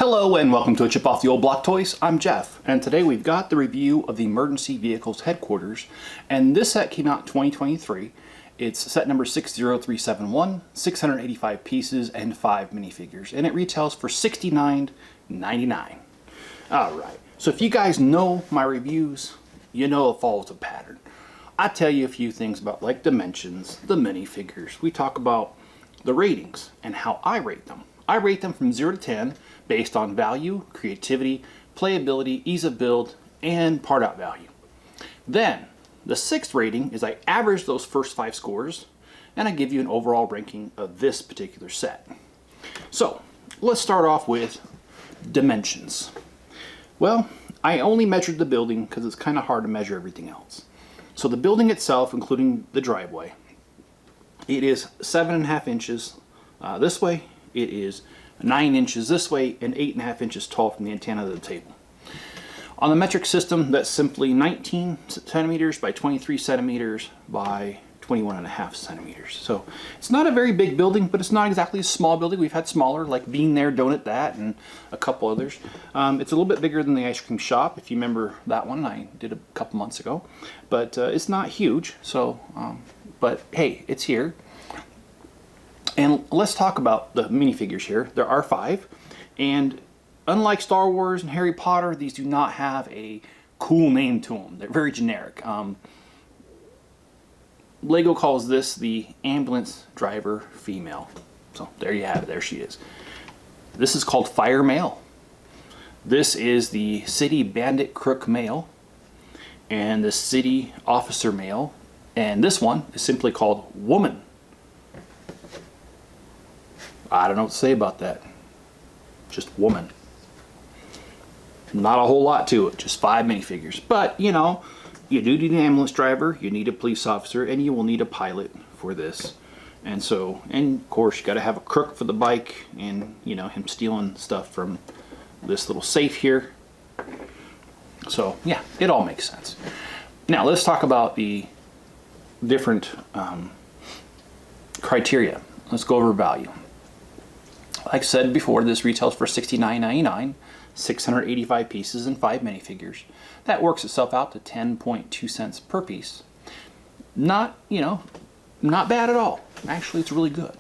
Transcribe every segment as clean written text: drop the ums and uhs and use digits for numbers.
Hello and welcome to AChipOffTheOldBlockToys. I'm Jeff, and today we've got the review of the Emergency Vehicles Headquarters, and this set came out in 2023. It's set number 60371, 685 pieces and 5 minifigures, and it retails for $69.99. Alright, so if you guys know my reviews, you know it follows a pattern. I tell you a few things about like dimensions, the minifigures. We talk about the ratings and how I rate them. I rate them from 0 to 10 based on value, creativity, playability, ease of build, and part out value. Then, the 6th rating is I average those first 5 scores, and I give you an overall ranking of this particular set. So, let's start off with dimensions. Well, I only measured the building because it's kind of hard to measure everything else. So the building itself, including the driveway, it is 7.5 inches this way. It is 9 inches this way and 8.5 inches tall from the antenna to the table. On the metric system, that's simply 19 centimeters by 23 centimeters by 21.5 centimeters. So it's not a very big building, but it's not exactly a small building. We've had smaller, like Being There, Donut That, and a couple others. It's a little bit bigger than the ice cream shop, if you remember that one I did a couple months ago. But it's not huge, so, but hey, it's here. And let's talk about the minifigures here. There are 5, and unlike Star Wars and Harry Potter, these do not have a cool name to them. They're very generic. Lego calls this the ambulance driver female. So there you have it. There she is. This is called Fire Male. This is the City Bandit Crook Male, and the City Officer Male, and this one is simply called Woman. I don't know what to say about that. Just woman. Not a whole lot to it, just 5 minifigures. But, you know, you do need an ambulance driver, you need a police officer, and you will need a pilot for this. And so, and of course, you got to have a crook for the bike, and, you know, him stealing stuff from this little safe here. So, yeah, it all makes sense. Now, let's talk about the different criteria. Let's go over value. Like I said before, this retails for $69.99, 685 pieces and 5 minifigures. That works itself out to 10.2 cents per piece. Not, you know, not bad at all. Actually, it's really good.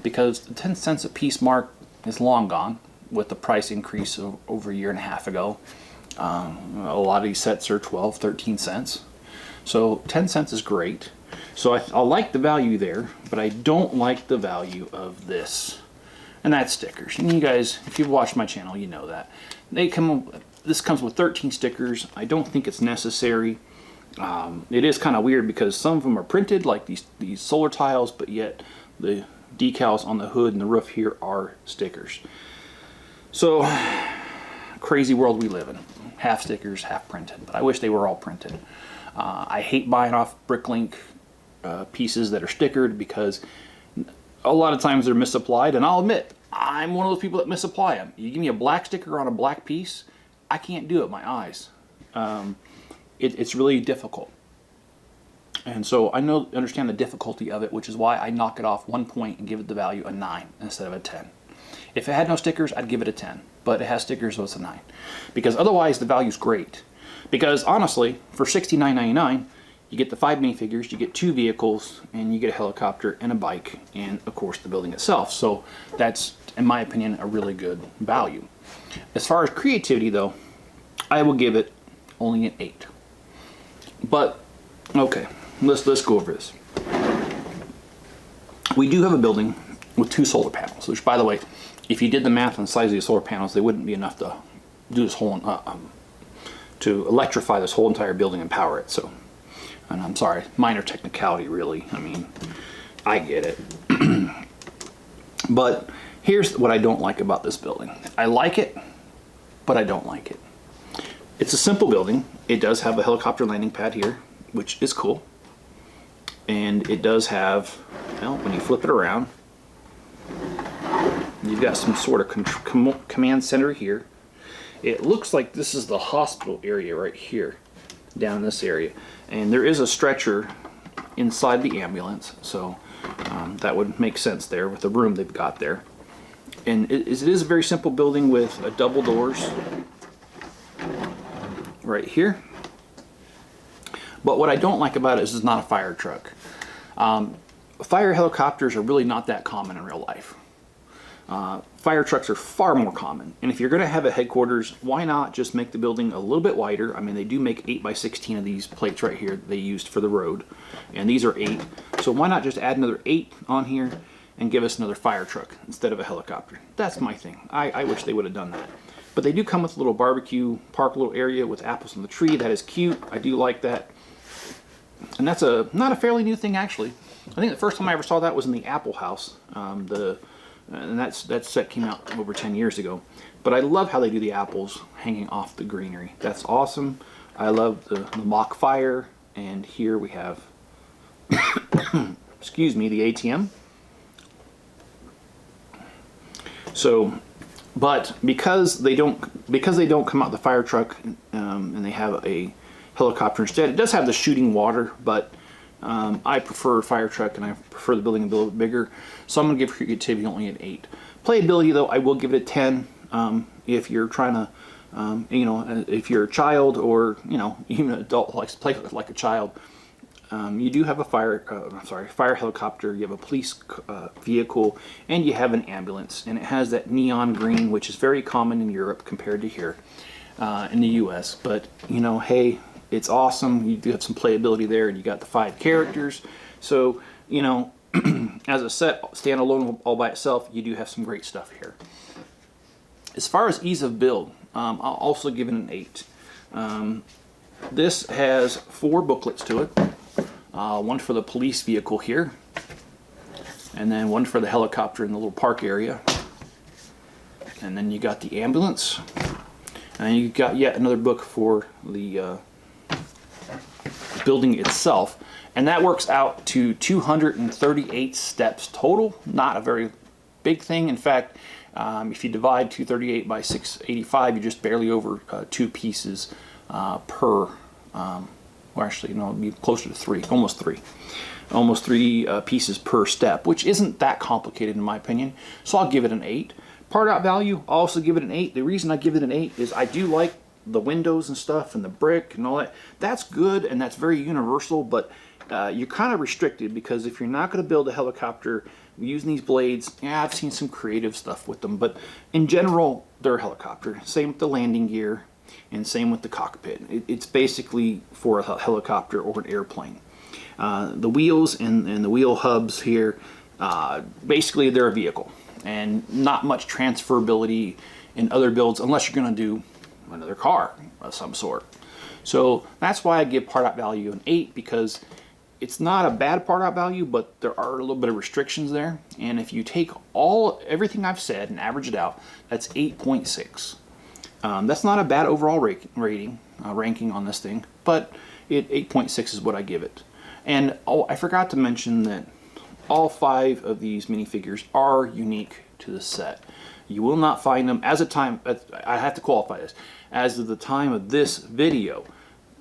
Because the 10 cents a piece mark is long gone with the price increase of over a year and a half ago. A lot of these sets are 12, 13 cents. So 10 cents is great. So I like the value there, but I don't like the value of this. And that's stickers. And you guys, if you've watched my channel, you know that. This comes with 13 stickers. I don't think it's necessary. It is kind of weird because some of them are printed, like these solar tiles, but yet the decals on the hood and the roof here are stickers. So, crazy world we live in. Half stickers, half printed. But I wish they were all printed. I hate buying off Bricklink pieces that are stickered because a lot of times they're misapplied, and I'll admit, I'm one of those people that misapply them. You give me a black sticker on a black piece, I can't do it, my eyes. It's really difficult. And so I understand the difficulty of it, which is why I knock it off 1 point and give it the value a 9 instead of a 10. If it had no stickers, I'd give it a 10, but it has stickers, so it's a 9. Because otherwise the value's great. Because honestly, for $69.99, you get the 5 minifigures, you get 2 vehicles, and you get a helicopter and a bike, and of course the building itself. So that's, in my opinion, a really good value. As far as creativity though, I will give it only an 8. But, okay, let's go over this. We do have a building with 2 solar panels, which, by the way, if you did the math on the size of the solar panels, they wouldn't be enough to do this whole, to electrify this whole entire building and power it. So, and I'm sorry, minor technicality really. I mean, I get it. But here's what I don't like about this building. I like it, but I don't like it. It's a simple building. It does have a helicopter landing pad here, which is cool. And it does have, well, when you flip it around, you've got some sort of command center here. It looks like this is the hospital area right here, down in this area. And there is a stretcher inside the ambulance, so that would make sense there with the room they've got there. And it is a very simple building with a double doors right here. But what I don't like about it is it's not a fire truck. Fire helicopters are really not that common in real life. Fire trucks are far more common. And if you're going to have a headquarters, why not just make the building a little bit wider? I mean, they do make 8x16 of these plates right here they used for the road. And these are 8. So why not just add another 8 on here and give us another fire truck instead of a helicopter? That's my thing. I wish they would have done that. But they do come with a little barbecue park little area with apples on the tree. That is cute. I do like that. And that's not a fairly new thing, actually. I think the first time I ever saw that was in the Apple House. And that set came out over 10 years ago. But I love how they do the apples hanging off the greenery. That's awesome. I love the mock fire. And here we have, excuse me, the ATM. So, but because they don't come out the fire truck and they have a helicopter instead, it does have the shooting water, but I prefer fire truck and I prefer the building a little bit bigger. So I'm going to give creativity only an 8. Playability though, I will give it a 10. If you're trying to, if you're a child or, even an adult likes to play like a child, you do have a fire helicopter, you have a police vehicle, and you have an ambulance. And it has that neon green, which is very common in Europe compared to here in the US. But, hey, it's awesome. You do have some playability there, and you got the 5 characters. So, as a set, standalone all by itself, you do have some great stuff here. As far as ease of build, I'll also give it an 8. This has 4 booklets to it. One for the police vehicle here, and then one for the helicopter in the little park area. And then you got the ambulance, and you got yet another book for the building itself, and that works out to 238 steps total. Not a very big thing. In fact, if you divide 238 by 685, you're just barely over 2 pieces per. Well, actually, no, it'd be closer to 3, almost 3 pieces per step, which isn't that complicated in my opinion. So I'll give it an 8. Part out value, I'll also give it an 8. The reason I give it an 8 is I do like the windows and stuff and the brick and all that. That's good and that's very universal, but you're kind of restricted because if you're not going to build a helicopter using these blades, yeah, I've seen some creative stuff with them, but in general, they're a helicopter. Same with the landing gear and same with the cockpit. It's basically for a helicopter or an airplane. The wheels and the wheel hubs here, basically they're a vehicle and not much transferability in other builds unless you're going to do another car of some sort. So that's why I give part out value an 8, because it's not a bad part out value, but there are a little bit of restrictions there. And if you take everything I've said and average it out, that's 8.6. That's not a bad overall ranking on this thing, but 8.6 is what I give it. And oh, I forgot to mention that all 5 of these minifigures are unique to the set. You will not find them as I have to qualify this, as of the time of this video,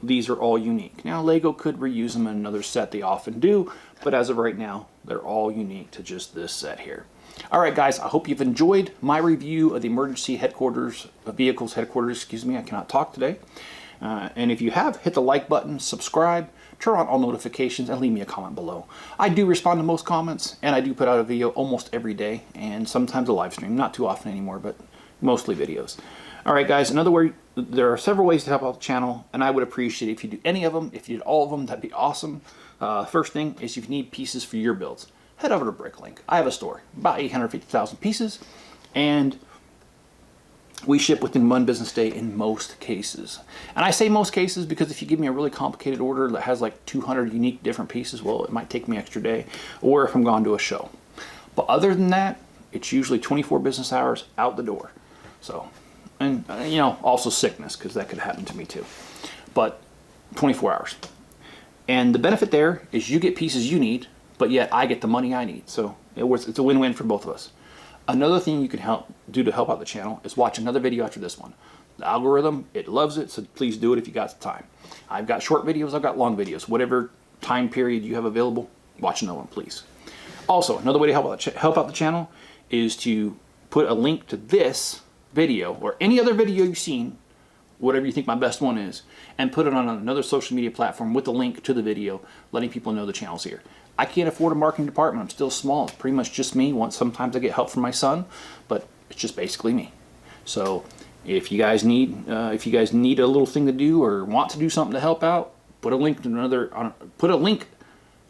these are all unique. Now Lego could reuse them in another set, they often do, but as of right now, they're all unique to just this set here. Alright guys, I hope you've enjoyed my review of the emergency headquarters, vehicles headquarters, excuse me, I cannot talk today. And if you have, hit the like button, subscribe, turn on all notifications, and leave me a comment below. I do respond to most comments, and I do put out a video almost every day, and sometimes a live stream. Not too often anymore, but mostly videos. Alright guys, another way, there are several ways to help out the channel, and I would appreciate it if you do any of them. If you did all of them, that'd be awesome. First thing is if you need pieces for your builds, head over to Bricklink. I have a store, about 850,000 pieces, and we ship within 1 business day in most cases. And I say most cases because if you give me a really complicated order that has like 200 unique different pieces, well, it might take me an extra day, or if I'm gone to a show. But other than that, it's usually 24 business hours out the door. So, and also sickness, because that could happen to me too. But 24 hours. And the benefit there is you get pieces you need, but yet I get the money I need. So it's a win-win for both of us. Another thing you can do to help out the channel is watch another video after this one. The algorithm, it loves it, so please do it if you got the time. I've got short videos, I've got long videos. Whatever time period you have available, watch another one, please. Also, another way to help out the channel is to put a link to this video or any other video you've seen, whatever you think my best one is, and put it on another social media platform with a link to the video, letting people know the channel's here. I can't afford a marketing department. I'm still small. It's pretty much just me. Sometimes I get help from my son, but it's just basically me. So if you guys need a little thing to do or want to do something to help out, put a link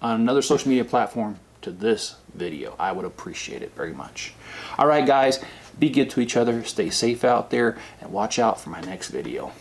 on another social media platform to this video. I would appreciate it very much. All right, guys, be good to each other, stay safe out there, and watch out for my next video.